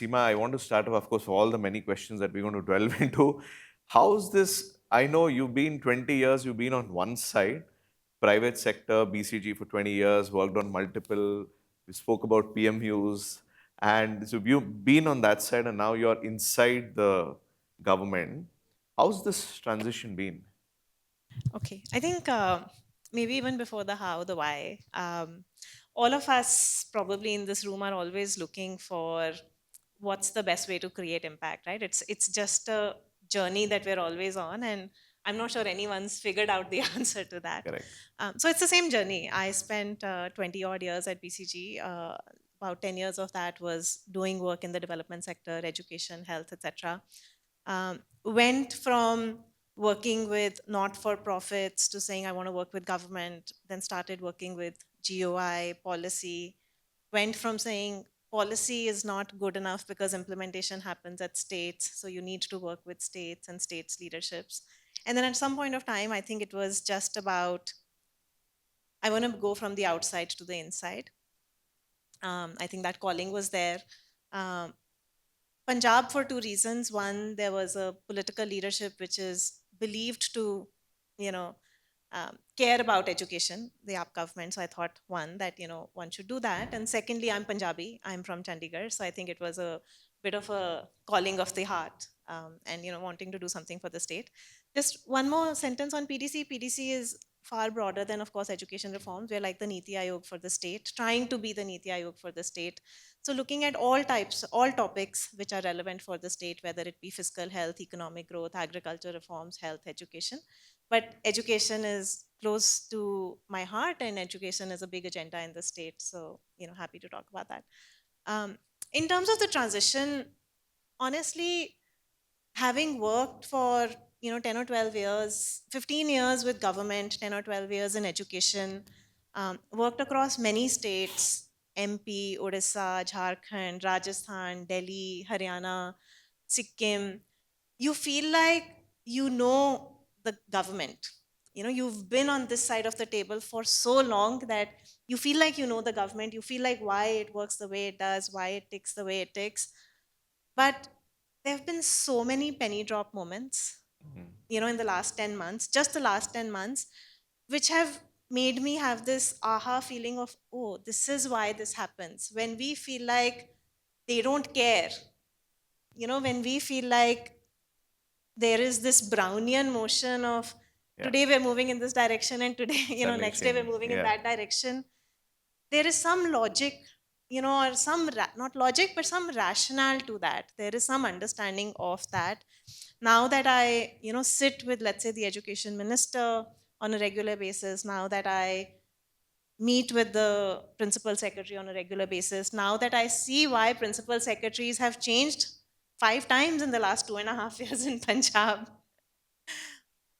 Seema, I want to start off, of course, all the many questions that we're going to delve into. How's this? I know you've been 20 years, you've been on one side, private sector, BCG for 20 years, worked on multiple, we spoke about PMUs, and so you've been on that side and now you're inside the government. How's this transition been? Okay, I think maybe even before the how, the why, all of us probably in this room are always looking for what's the best way to create impact, right? It's just a journey that we're always on, and I'm not sure anyone's figured out the answer to that. Correct. So it's the same journey. I spent 20 odd years at BCG. About 10 years of that was doing work in the development sector, education, health, etc. Went from working with not for profits to saying I want to work with government, then started working with GOI policy, went from saying policy is not good enough because implementation happens at states, so you need to work with states and states leaderships. And then at some point of time, I think it was just about I want to go from the outside to the inside. I think that calling was there. Um, Punjab for two reasons. One, there was a political leadership which is believed to, you know, care about education, the AAP government. So I thought, one, that, one should do that. And secondly, I'm Punjabi. I'm from Chandigarh. So I think it was a bit of a calling of the heart, and, wanting to do something for the state. Just one more sentence on PDC. PDC is far broader than, of course, education reforms. We're like the Niti Aayog for the state, trying to be the Niti Aayog for the state. So looking at all types, all topics which are relevant for the state, whether it be fiscal health, economic growth, agriculture reforms, health, education. But education is close to my heart, and education is a big agenda in the state. So, happy to talk about that. In terms of the transition, honestly, having worked for 10 or 12 years, 15 years with government, 10 or 12 years in education, worked across many states, MP, Odisha, Jharkhand, Rajasthan, Delhi, Haryana, Sikkim. You feel like you know the government. You've been on this side of the table for so long that you feel like you know the government. You feel like why it works the way it does, why it ticks the way it ticks. But there have been so many penny drop moments, Mhm. in the last 10 months, just the last 10 months, which have made me have this aha feeling of, oh, this is why this happens. When we feel like they don't care, when we feel like there is this Brownian motion of Yeah, today we're moving in this direction and today, suddenly next day we're change. moving in Yeah. that direction. There is some logic, or some, not logic, but some rationale to that. There is some understanding of that. Now that I, sit with, let's say, the education minister on a regular basis, now that I meet with the principal secretary on a regular basis, now that I see why principal secretaries have changed 5 times in the last 2.5 years in Punjab,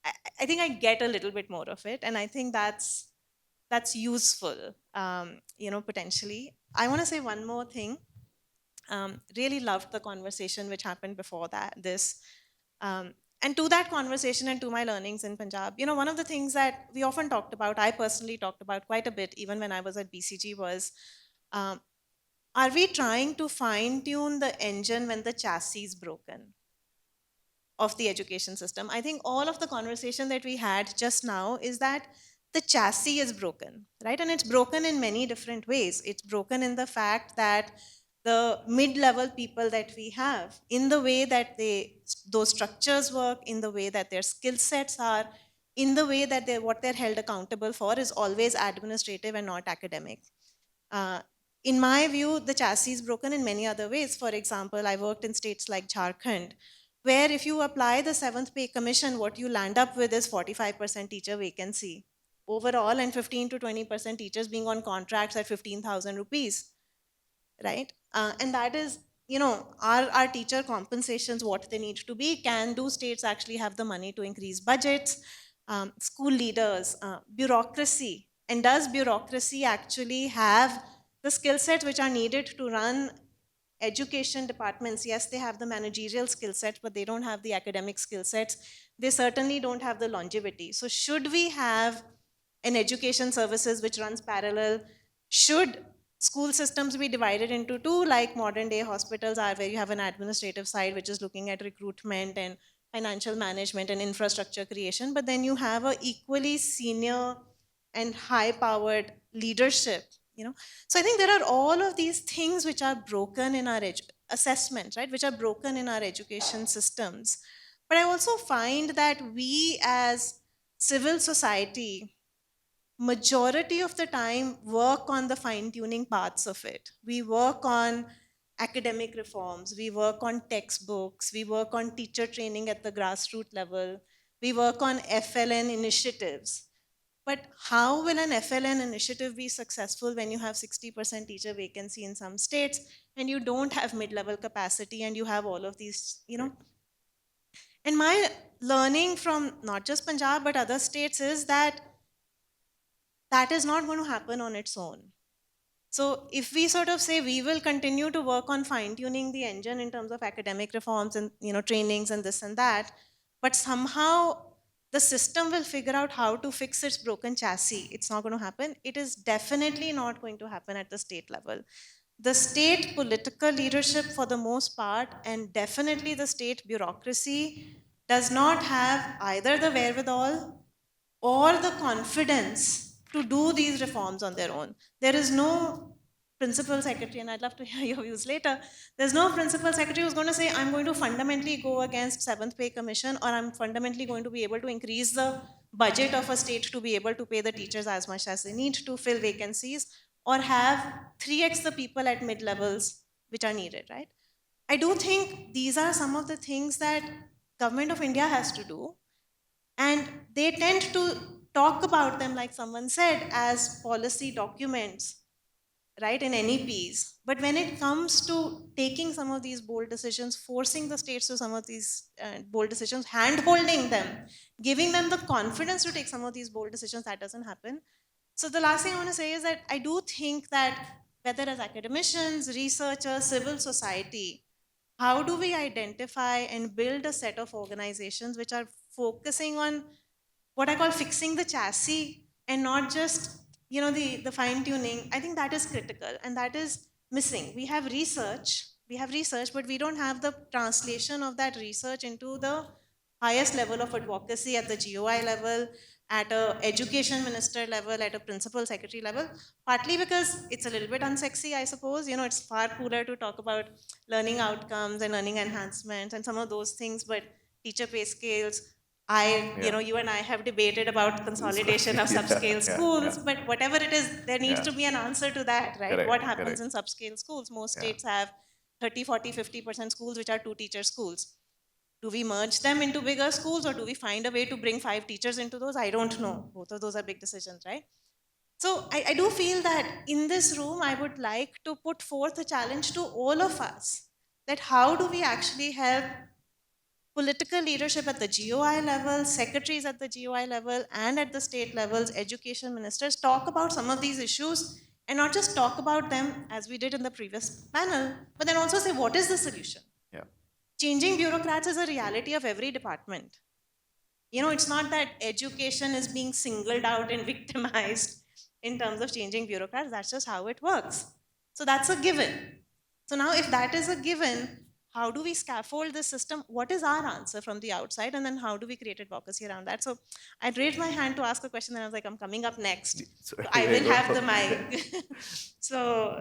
I, I think I get a little bit more of it, and I think that's useful. Potentially. I want to say one more thing. Really loved the conversation which happened before that. This and to that conversation and to my learnings in Punjab, one of the things that we often talked about, I personally talked about quite a bit, even when I was at BCG, was um, are we trying to fine tune the engine when the chassis is broken of the education system? I think all of the conversation that we had just now is that the chassis is broken, right? And it's broken in many different ways. It's broken in the fact that the mid-level people that we have, in the way that those structures work, in the way that their skill sets are, in the way that what they're held accountable for is always administrative and not academic. uh, in my view, the chassis is broken in many other ways. For example, I worked in states like Jharkhand, where if you apply the seventh pay commission, what you land up with is 45% teacher vacancy overall, and 15 to 20% teachers being on contracts at 15,000 rupees, right? And that is, our teacher compensations what they need to be. Can do states actually have the money to increase budgets? School leaders, bureaucracy, and does bureaucracy actually have the skill sets which are needed to run education departments? Yes, they have the managerial skill sets, but they don't have the academic skill sets. They certainly don't have the longevity. So should we have an education services which runs parallel? Should school systems be divided into two, like modern day hospitals are, where you have an administrative side which is looking at recruitment and financial management and infrastructure creation, but then you have a equally senior and high powered leadership, you know. So I think there are all of these things which are broken in our assessments, right, which are broken in our education systems. But I also find that we as civil society majority of the time work on the fine tuning parts of it. We work on academic reforms, we work on textbooks, we work on teacher training at the grassroots level, we work on FLN initiatives. But how will an FLN initiative be successful when you have 60% teacher vacancy in some states and you don't have mid-level capacity and you have all of these, you know? And my learning from not just Punjab but other states is that that is not going to happen on its own. So if we sort of say we will continue to work on fine tuning the engine in terms of academic reforms and, you know, trainings and this and that, but somehow the system will figure out how to fix its broken chassis, it's not going to happen. It is definitely not going to happen at the state level. The state political leadership, for the most part, and definitely the state bureaucracy, does not have either the wherewithal or the confidence to do these reforms on their own. There is no principal secretary, and I'd love to hear your views later. There's no principal secretary who's going to say, I'm going to fundamentally go against Seventh Pay Commission, or I'm fundamentally going to be able to increase the budget of a state to be able to pay the teachers as much as they need to fill vacancies, or have 3x the people at mid levels which are needed, right? I do think these are some of the things that government of India has to do, and they tend to talk about them, like someone said, as policy documents, right, in NEPs. But when it comes to taking some of these bold decisions, forcing the states to some of these bold decisions, hand holding them, giving them the confidence to take some of these bold decisions, that doesn't happen. So the last thing I want to say is that I do think that whether as academicians, researchers, civil society, how do we identify and build a set of organizations which are focusing on what I call fixing the chassis and not just, you know, the fine tuning? I think that is critical and that is missing. We have research, but we don't have the translation of that research into the highest level of advocacy at the GOI level, at a education minister level, at a principal secretary level. Partly because it's a little bit unsexy, I suppose. You know, it's far cooler to talk about learning outcomes and learning enhancements and some of those things, but teacher pay scales, you know, you and I have debated about consolidation of subscale schools, but whatever it is, there needs to be an answer to that, right? Correct, What happens correct. in subscale schools? Most Yeah. states have 30, 40, 50% schools which are two teacher schools. Do we merge them into bigger schools, or do we find a way to bring 5 teachers into those? I don't know. Both of those are big decisions, right? So I do feel that in this room, I would like to put forth a challenge to all of us, that how do we actually help political leadership at the GOI level, secretaries at the GOI level, and at the state levels, education ministers, talk about some of these issues, and not just talk about them as we did in the previous panel, but then also say, what is the solution? Yeah. Changing bureaucrats is a reality of every department. You know, it's not that education is being singled out and victimized in terms of changing bureaucrats. That's just how it works. So that's a given. So now, if that is a given, how do we scaffold this system? What is our answer from the outside? And then how do we create advocacy around that? So I raised my hand to ask a question, and I was like, I'm coming up next. So, So I will have the mic. So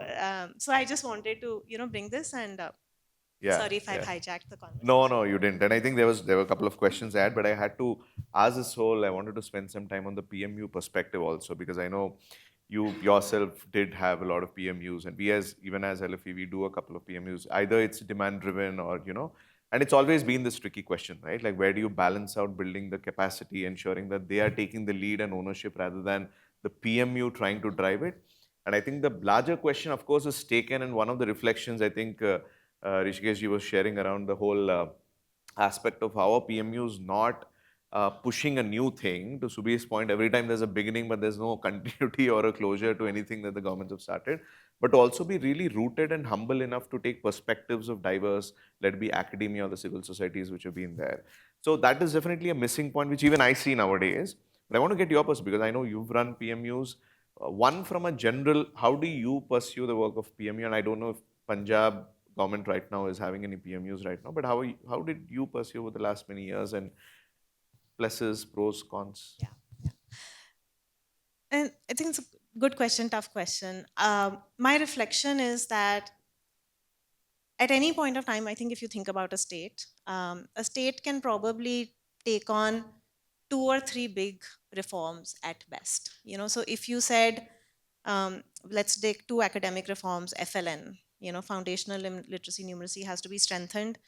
I just wanted to, you know, bring this, and Yeah, sorry if I've yeah. hijacked the conversation. No, you didn't. And I think there were a couple of questions I had, but I had to, as this whole, I wanted to spend some time on the PMU perspective also, because I know you yourself did have a lot of PMUs, and we as even as LFE, we do a couple of PMUs. Either it's demand driven or, you know, and it's always been this tricky question, right? Like, where do you balance out building the capacity, ensuring that they are taking the lead and ownership rather than the PMU trying to drive it? And I think the larger question, of course, is taken, and one of the reflections I think Rishikesh ji was sharing around the whole aspect of how a PMU is not pushing a new thing. To Subhi's point, every time there's a beginning, but there's no continuity or a closure to anything that the governments have started. But to also be really rooted and humble enough to take perspectives of diverse, let it be academia or the civil societies which have been there. So that is definitely a missing point, which even I see nowadays. But I want to get your perspective, because I know you've run PMUs. one from a general, how do you pursue the work of PMU? And I don't know if Punjab government right now is having any PMUs right now, but how did you pursue over the last many years, and pluses, pros, cons? Yeah. Yeah. And I think it's a good question, tough question. My reflection is that at any point of time, I think if you think about a state can probably take on two or three big reforms at best. So if you said, let's take two academic reforms, FLN, foundational literacy numeracy has to be strengthened.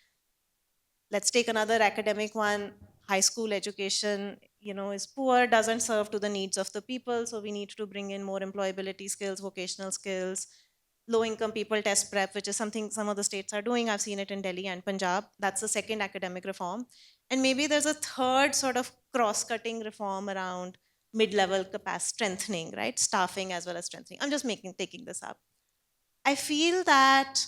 Let's take another academic one. High school education, is poor, doesn't serve to the needs of the people, so we need to bring in more employability skills, vocational skills. Low income people test prep, which is something some of the states are doing. I've seen it in Delhi and Punjab. That's the second academic reform. And maybe there's a third sort of cross cutting reform around mid level capacity strengthening, right? Staffing as well as strengthening. I'm just taking this up. I feel that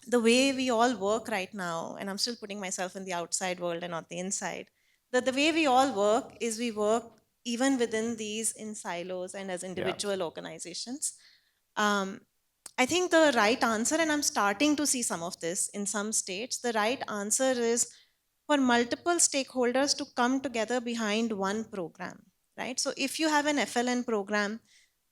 the way we all work right now, and I'm still putting myself in the outside world and not the inside, that the way we all work is we work even within these in silos and as Yeah, individual organizations. Um, I think the right answer, and I'm starting to see some of this in some states, the right answer is for multiple stakeholders to come together behind one program, right? So if you have an FLN program,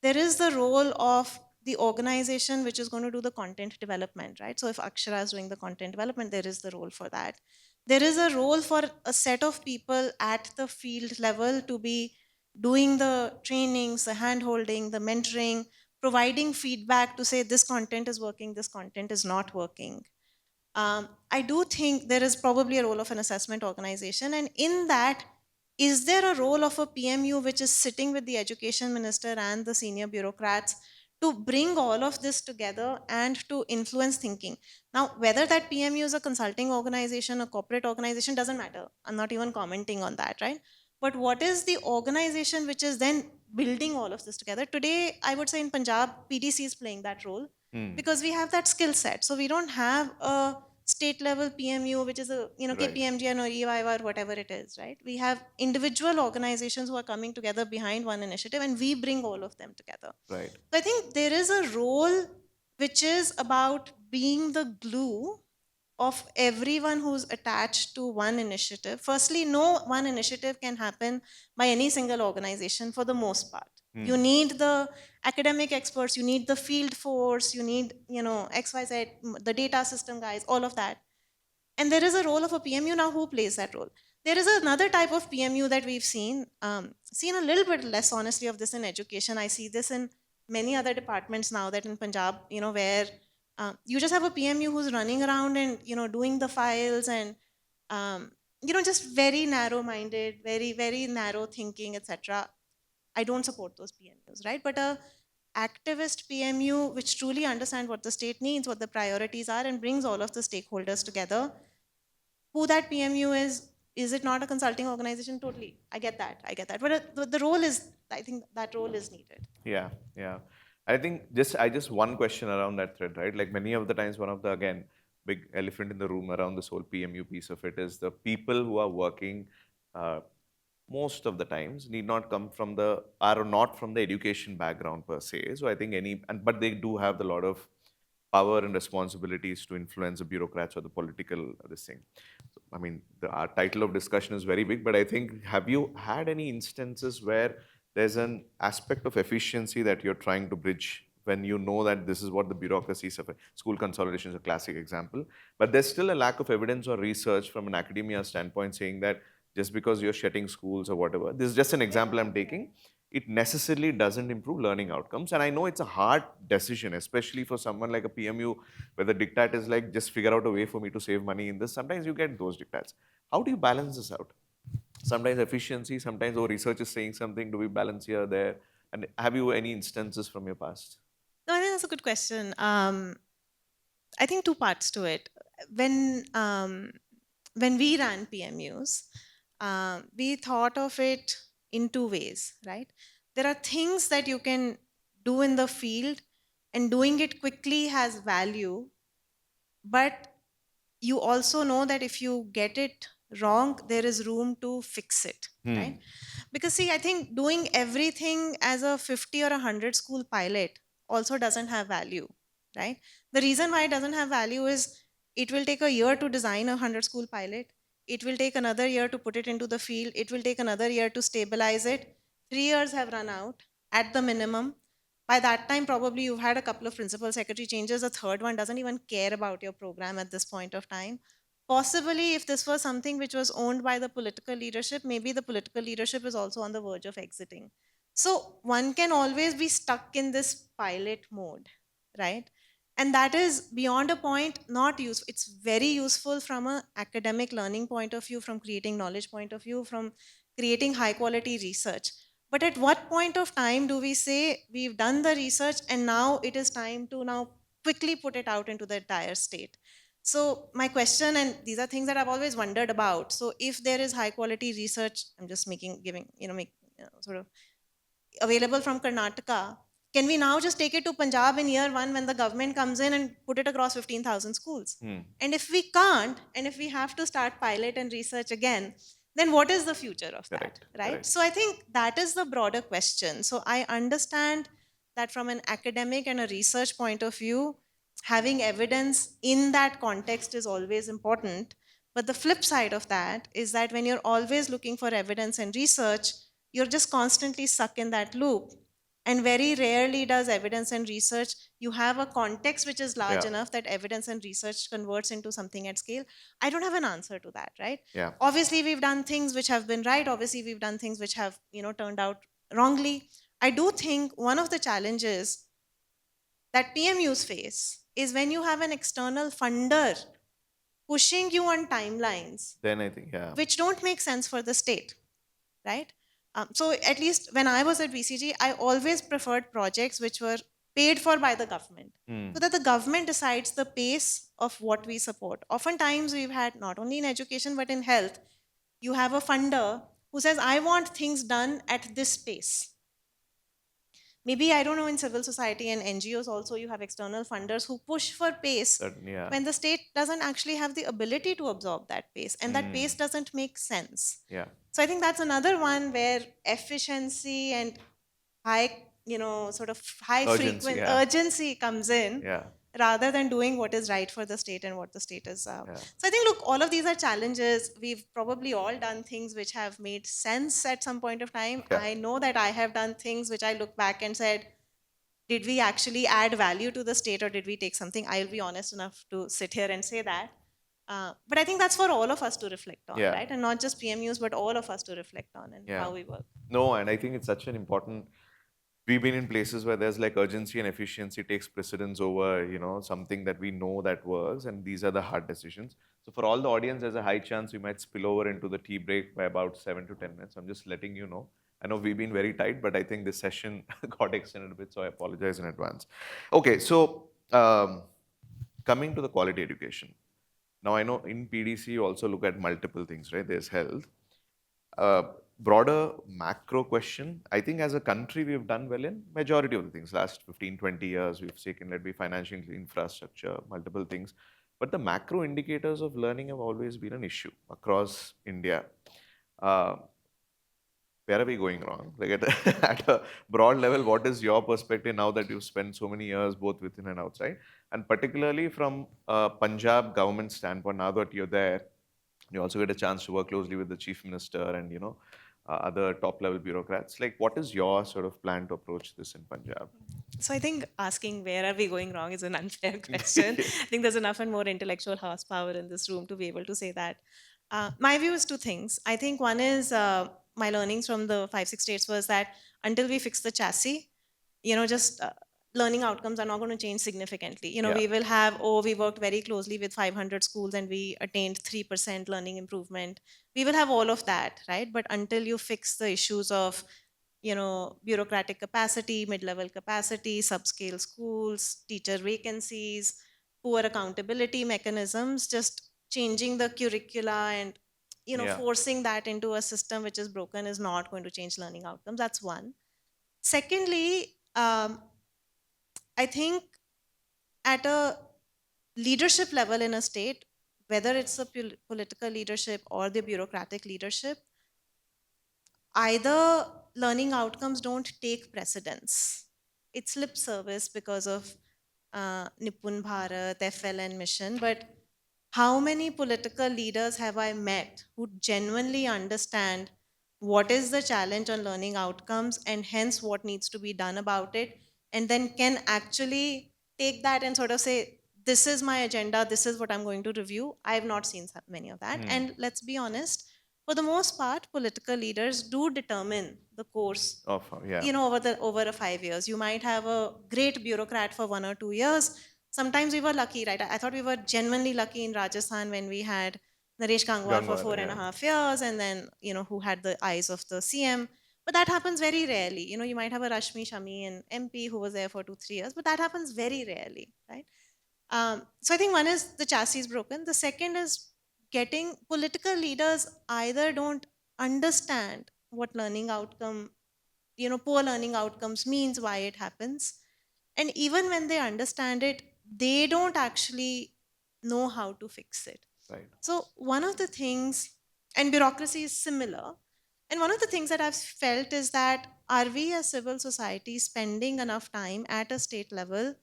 there is the role of the organization which is going to do the content development, right? So if Akshara is doing the content development, there is the role for that. There is a role for a set of people at the field level to be doing the trainings, the hand holding, the mentoring, providing feedback to say this content is working, this content is not working. I do think there is probably a role of an assessment organization. And in that, is there a role of a PMU which is sitting with the education minister and the senior bureaucrats to bring all of this together and to influence thinking? Now, whether that PMU is a consulting organization, a corporate organization, doesn't matter. I'm not even commenting on that, right? But what is the organization which is then building all of this together? Today, I would say in Punjab, PDC is playing that role hmm, because we have that skill set. So we don't have a state level PMU, which is a right, KPMG or EY or whatever it is, right? We have individual organizations who are coming together behind one initiative, and we bring all of them together. right, So I think there is a role which is about being the glue of everyone who's attached to one initiative. Firstly, no one initiative can happen by any single organization for the most part. You hmm, need the academic experts, you need the field force, you need, XYZ, the data system guys, all of that. And there is a role of a PMU now. Who plays that role? There is another type of PMU that we've seen a little bit less honestly of this in education. I see this in many other departments now, that in Punjab, where you just have a PMU who's running around and doing the files and just very narrow minded, very very narrow thinking, etc. I don't support those PMUs, right? But a activist PMU which truly understands what the state needs, what the priorities are, and brings all of the stakeholders together. Who that PMU is it not a consulting organization? Totally, I get that. But the role is, I think that role is needed. yeah, yeah. I just one question around that thread, right? Like many of the times, one of the again big elephant in the room around this whole PMU piece of it is the people who are working. Most of the times need not come from the are not from the education background per se. So I think but they do have a lot of power and responsibilities to influence the bureaucrats or the political this thing. So, I mean, our title of discussion is very big, but I think have you had any instances where there's an aspect of efficiency that you're trying to bridge when you know that this is what the bureaucracy is? School consolidation is a classic example, but there's still a lack of evidence or research from an academia standpoint saying that just because you're shutting schools or whatever, this is just an example I'm taking, it necessarily doesn't improve learning outcomes. And I know it's a hard decision, especially for someone like a PMU, where the diktat is like, just figure out a way for me to save money in this. Sometimes you get those diktats. How do you balance this out? Sometimes efficiency, sometimes, oh, research is saying something, do we balance here, there? And have you any instances from your past? No, I think that's a good question. I think two parts to it. When when we ran PMUs, we thought of it in two ways, right? There are things that you can do in the field, and doing it quickly has value, but you also know that if you get it wrong, there is room to fix it, right? Hmm. Because see, I think doing everything as a 50 or 100 school pilot also doesn't have value, right? The reason why it doesn't have value is it will take a year to design a 100 school pilot. It will take another year to put it into the field. It will take another year to stabilize it. 3 years have run out at the minimum. By that time, probably you've had a couple of principal secretary changes. A third one doesn't even care about your program at this point of time. Possibly, if this was something which was owned by the political leadership, maybe the political leadership is also on the verge of exiting. So one can always be stuck in this pilot mode, right? And that is beyond a point not useful. It's very useful from an academic learning point of view, from creating knowledge point of view, from creating high quality research. But at what point of time do we say we've done the research and now it is time to now quickly put it out into the dire state? So my question, and these are things that I've always wondered about. So if there is high quality research, I'm just giving, sort of available from Karnataka, can we now just take it to Punjab in year one when the government comes in and put it across 15,000 schools? And if we can't, and if we have to start pilot and research again, then what is the future of that, right? Correct. So I think that is the broader question. So I understand that from an academic and a research point of view, having evidence in that context is always important. But the flip side of that is that when you're always looking for evidence and research, you're just constantly stuck in that loop. And very rarely does evidence and research, you have a context which is large Yeah. enough that evidence and research converts into something at scale. I don't have an answer to that, right? Yeah. Obviously, we've done things which have been right. Obviously, we've done things which have, turned out wrongly. I do think one of the challenges that PMUs face is when you have an external funder pushing you on timelines Then I think, yeah. which don't make sense for the state, right? So at least when I was at BCG, I always preferred projects which were paid for by the government, so that the government decides the pace of what we support. Oftentimes, we've had not only in education but in health, you have a funder who says, "I want things done at this pace." Maybe, I don't know, in civil society and NGOs also, you have external funders who push for pace Certainly, yeah. when the state doesn't actually have the ability to absorb that pace, and that pace doesn't make sense. Yeah. So I think that's another one where efficiency and high, sort of high Urgency, frequent yeah. urgency comes in, Yeah. rather than doing what is right for the state and what the state is. Yeah. So I think, look, all of these are challenges. We've probably all done things which have made sense at some point of time. Yeah. I know that I have done things which I look back and said, did we actually add value to the state or did we take something? I'll be honest enough to sit here and say that. But I think that's for all of us to reflect on, Yeah. right? And not just PMUs, but all of us to reflect on and Yeah. how we work. No, and I think it's such an important. We've been in places where there's like urgency and efficiency takes precedence over, something that we know that works, and these are the hard decisions. So for all the audience, there's a high chance we might spill over into the tea break by about 7 to 10 minutes. I'm just letting you know. I know we've been very tight, but I think this session got extended a bit, so I apologize in advance. Okay, so coming to the quality education. Now I know in PDC you also look at multiple things, right? There's health. Broader macro question, I think as a country we've done well in majority of the things. Last 15, 20 years, we've taken, let be financial infrastructure, multiple things. But the macro indicators of learning have always been an issue across India. Where are we going wrong? Like at a broad level, what is your perspective now that you've spent so many years both within and outside? And particularly from a Punjab government standpoint, now that you're there, you also get a chance to work closely with the chief minister and other top level bureaucrats. Like, what is your sort of plan to approach this in Punjab? So I think asking where are we going wrong is an unfair question. I think there's enough and more intellectual horsepower in this room to be able to say that. My view is two things. I think one is my learnings from the 5, 6 states was that until we fix the chassis, just learning outcomes are not going to change significantly. Yeah. We will have, we worked very closely with 500 schools and we attained 3% learning improvement. We will have all of that, right? But until you fix the issues of, bureaucratic capacity, mid-level capacity, subscale schools, teacher vacancies, poor accountability mechanisms, just changing the curricula and, Yeah. forcing that into a system which is broken is not going to change learning outcomes. That's one. Secondly, I think at a leadership level in a state, whether it's the political leadership or the bureaucratic leadership, either learning outcomes don't take precedence. It's lip service because of Nipun Bharat, FLN mission, but how many political leaders have I met who genuinely understand what is the challenge on learning outcomes and hence what needs to be done about it, and then can actually take that and sort of say, this is my agenda, this is what I'm going to review? I have not seen many of that. And let's be honest, for the most part, political leaders do determine the course, Yeah. over a 5 years. You might have a great bureaucrat for 1 or 2 years. Sometimes we were lucky, right? I thought we were genuinely lucky in Rajasthan when we had Naresh Gangwar for Gangwar, 4.5 years, and then, who had the eyes of the CM. But that happens very rarely. You might have a Rashmi Shami, an MP who was there for 2, 3 years, but that happens very rarely, right? So I think one is the chassis is broken. The second is getting political leaders either don't understand what learning outcome, poor learning outcomes means, why it happens. And even when they understand it, they don't actually know how to fix it. Right. So one of the things, and bureaucracy is similar, and one of the things that I've felt is that, are we as civil society spending enough time at a state level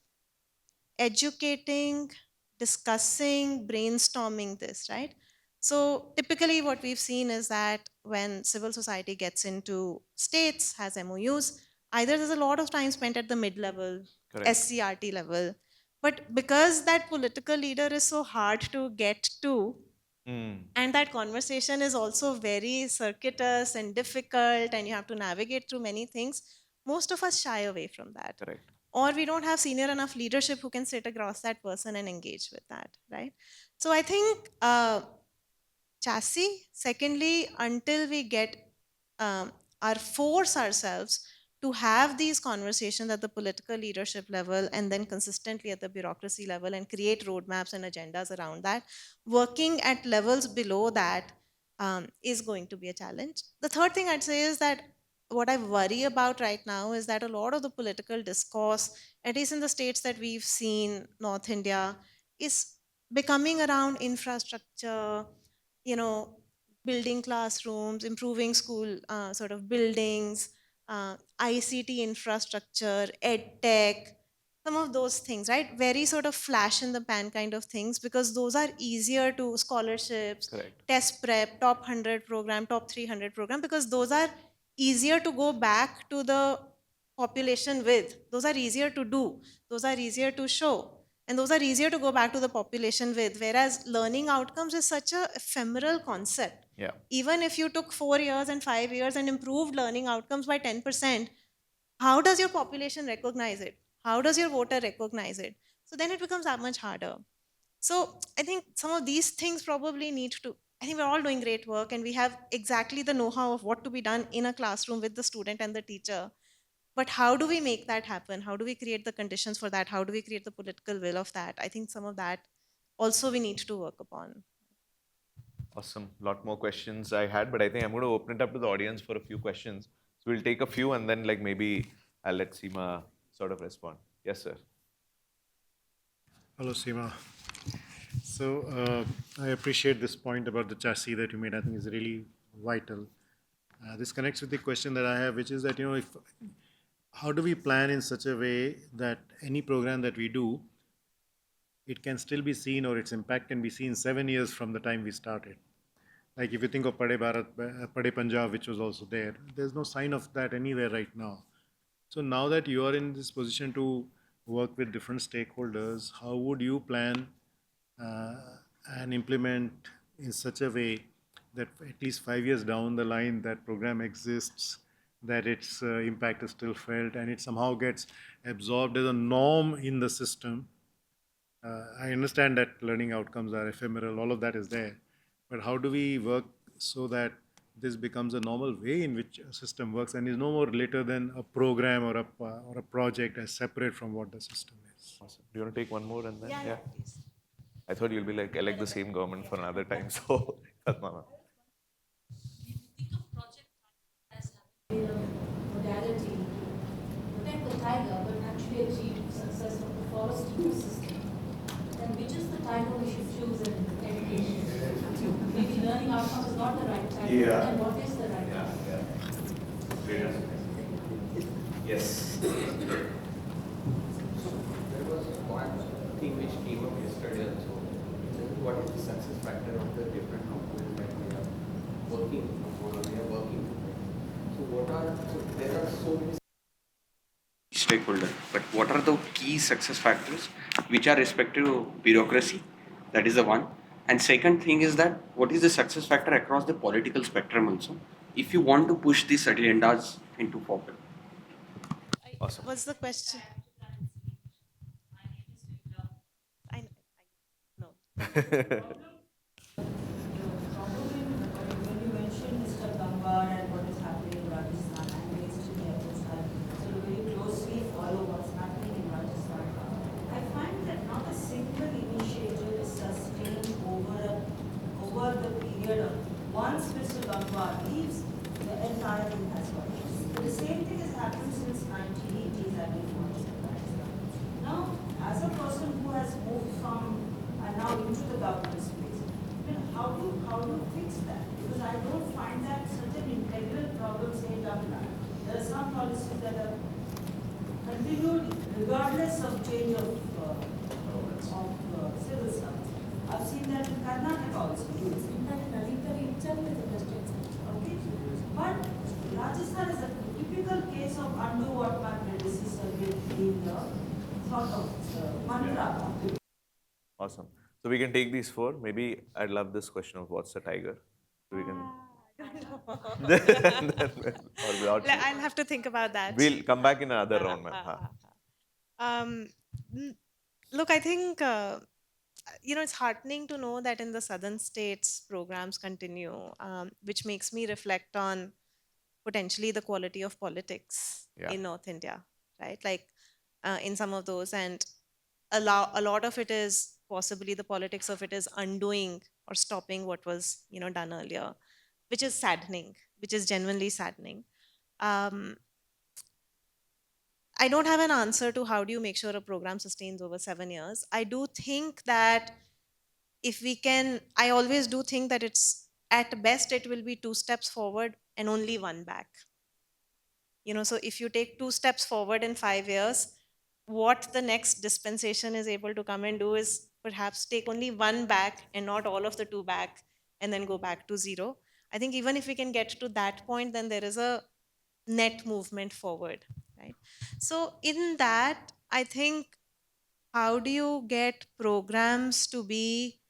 educating, discussing, brainstorming this, right? So typically, what we've seen is that when civil society gets into states, has MOUs, either there's a lot of time spent at the mid level, SCRT level, but because that political leader is so hard to get to, and that conversation is also very circuitous and difficult, and you have to navigate through many things, most of us shy away from that. Correct. Or we don't have senior enough leadership who can sit across that person and engage with that, right? So I think chassis. Secondly, until we get our force ourselves to have these conversations at the political leadership level and then consistently at the bureaucracy level and create roadmaps and agendas around that, working at levels below that is going to be a challenge. The third thing I'd say is that what I worry about right now is that a lot of the political discourse, at least in the states that we've seen, North India, is becoming around infrastructure, you know, building classrooms, improving school sort of buildings, ICT infrastructure, ed tech, some of those things, right? Very sort of flash in the pan kind of things, because those are easier to scholarships, Correct. test prep, top 100 program, top 300 program, because those are easier to go back to the population with. Those are easier to do. Those are easier to show. And those are easier to go back to the population with. Whereas learning outcomes is such a ephemeral concept. Yeah. Even if you took 4 years and 5 years and improved learning outcomes by 10%, how does your population recognize it? How does your voter recognize it? So then it becomes that much harder. So I think some of these things probably need to, I think we're all doing great work and we have exactly the know-how of what to be done in a classroom with the student and the teacher. But how do we make that happen? How do we create the conditions for that? How do we create the political will of that? I think some of that also we need to work upon. Awesome. Lot more questions I had, but I think I'm going to open it up to the audience for a few questions. So we'll take a few and then like maybe I'll let Seema sort of respond. Yes, sir. Hello, Seema. So I appreciate this point about the chassis that you made. I think is really vital. This connects with the question that I have, which is that, how do we plan in such a way that any program that we do, it can still be seen, or its impact can be seen 7 years from the time we started. Like if you think of Pade Bharat, Pade Punjab, which was also there, there's no sign of that anywhere right now. So now that you are in this position to work with different stakeholders, how would you plan and implement in such a way that at least 5 years down the line that program exists, that its impact is still felt, and it somehow gets absorbed as a norm in the system? I understand that learning outcomes are ephemeral, all of that is there, but how do we work so that this becomes a normal way in which a system works and is no more later than a program or a project as separate from what the system is? Awesome. Do you want to take one more and then? Yeah, please. I thought you'll be like, elect the same government for another time. So, Padma. Modality to protect the tiger but actually achieve success of the forest ecosystem, then which is the tiger we should choose in education? Maybe learning outcome is not the right tiger, then what is the right tiger? from yesterday also. What is the success factor of the different companies that we are working or we are working with? There are so many stakeholders, but what are the key success factors which are respective to bureaucracy? That is the one. And second thing is that what is the success factor across the political spectrum also? If you want to push these agendas into forward. Awesome. What's the question? I know. When you mentioned Mr. Gangwar and what is happening in Rajasthan, I'm based in Rajasthan, so to very closely follow what's happening in Rajasthan. I find that not a single initiative is sustained over the period of once Mr. Gangwar leaves, the entire thing has collapsed. But the same thing has happened since 1980s, I've been watching in Rajasthan. Now, as a person who has moved from and now into the government space, how do you fix that? Because I don't find that such an integral problem, say, Tamil Nadu. There are some policies that are continued regardless of change of civil service. I've seen that in Karnataka also. In fact, Nalintari itself is a best example. Okay. But Rajasthan is a typical case of undo what my predecessor did in the sort of mantra of the Awesome. So we can take these four. Maybe I'd love this question of what's the tiger. So we can. Or without. I'll have to think about that. We'll come back in another round, ma'am. Look, I think it's heartening to know that in the southern states programs continue, which makes me reflect on potentially the quality of politics Yeah. in North India, right? Like in some of those, and a lot of it is possibly the politics of it is undoing or stopping what was done earlier, which is saddening, which is genuinely saddening. I don't have an answer to how do you make sure a program sustains over 7 years. I do think that if we can, I always do think that it's at best it will be 2 steps forward and only one back. So if you take 2 steps forward in 5 years, what the next dispensation is able to come and do is perhaps take only one back and not all of the two back and then go back to zero. I think even if we can get to that point, then there is a net movement forward, right? So in that, I think, how do you get programs to be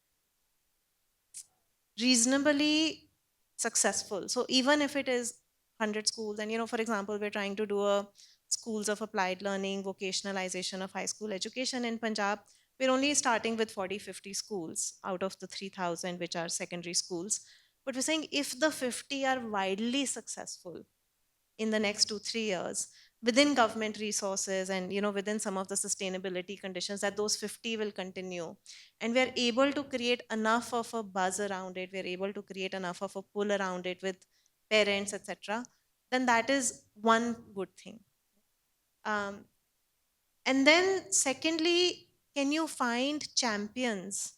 reasonably successful? So even if it is 100 schools, and for example, we're trying to do a schools of applied learning, vocationalization of high school education in Punjab, we're only starting with 40-50 schools out of the 3,000 which are secondary schools. But we're saying if the 50 are widely successful in the next 2-3 years within government resources and within some of the sustainability conditions, that those 50 will continue, and we're able to create enough of a buzz around it, we're able to create enough of a pull around it with parents, etc., then that is one good thing. And then secondly, can you find champions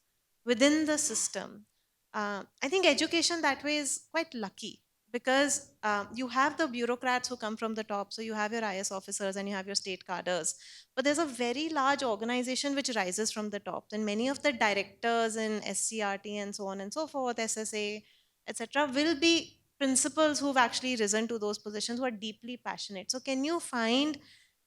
within the system? I think education that way is quite lucky because you have the bureaucrats who come from the top. So you have your IS officers and you have your state cadres. But there's a very large organization which rises from the top. And many of the directors in SCRT and so on and so forth, SSA, etc., will be principals who've actually risen to those positions who are deeply passionate. So can you find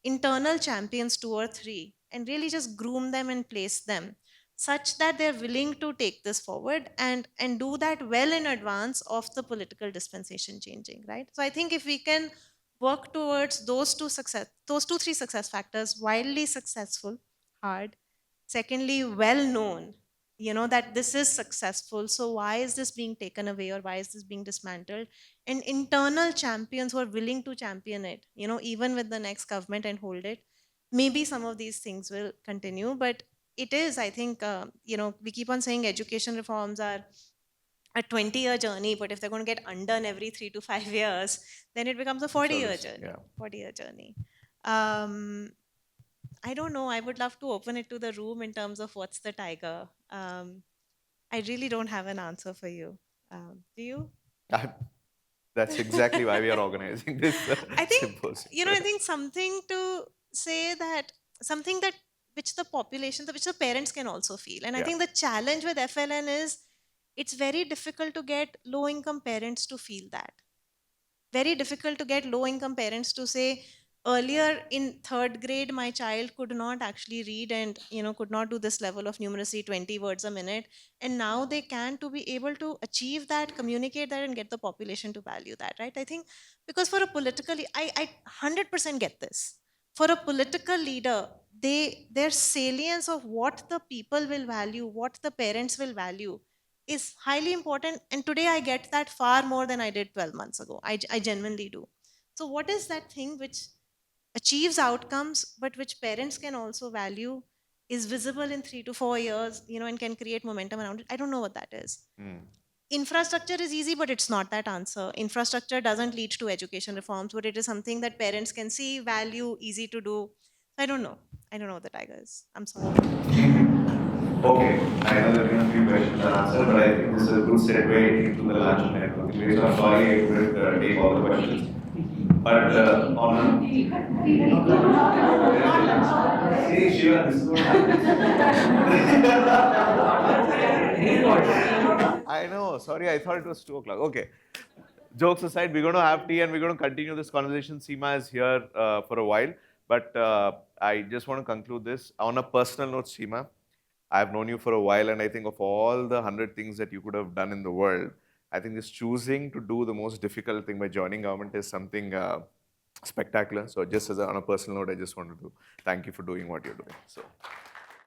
internal champions, 2 or 3, and really just groom them and place them such that they're willing to take this forward and do that well in advance of the political dispensation changing, right? So I think if we can work towards those 3 success factors: widely successful, hard; secondly, well known, that this is successful, so why is this being taken away or why is this being dismantled, and internal champions who are willing to champion it, even with the next government and hold it, maybe some of these things will continue. But it is, I think, we keep on saying education reforms are a 20-year journey, but if they're going to get undone every 3 to 5 years, then it becomes a 40-year journey. Yeah. 40-year journey. I don't know. I would love to open it to the room in terms of what's the tiger. I really don't have an answer for you. Do you? That's exactly why we are organizing this I think, symposium. I think something to say that, something that which the population, which the parents can also feel. And I Yeah. think the challenge with FLN is it's very difficult to get low income parents to feel that. Very difficult to get low income parents to say, earlier in third grade my child could not actually read and could not do this level of numeracy 20 words a minute, and now they can, to be able to achieve that, communicate that, and get the population to value that, right? I think because for a politically, I 100% get this. For a political leader, their salience of what the people will value, what the parents will value, is highly important. And today I get that far more than I did 12 months ago. I genuinely do. So what is that thing which achieves outcomes but which parents can also value, is visible in 3 to 4 years, and can create momentum around it? I don't know what that is. Infrastructure is easy, but it's not that answer. Infrastructure doesn't lead to education reforms, but it is something that parents can see, value, easy to do. I don't know. I don't know what the tiger is. I'm sorry. Okay, I know there have been a few questions unanswered, but I think this is a good segue into the lunch and networking. So I'm sorry I couldn't take all the questions. But on see, Shiva, this is what happens. I know, sorry, I thought it was 2 o'clock. Okay. Jokes aside, we're going to have tea and we're going to continue this conversation. Seema is here for a while, but I just want to conclude this. On a personal note, Seema, I've known you for a while, and I think of all the 100 things that you could have done in the world, I think just choosing to do the most difficult thing by joining government is something spectacular. So just on a personal note, I just wanted to thank you for doing what you're doing. So.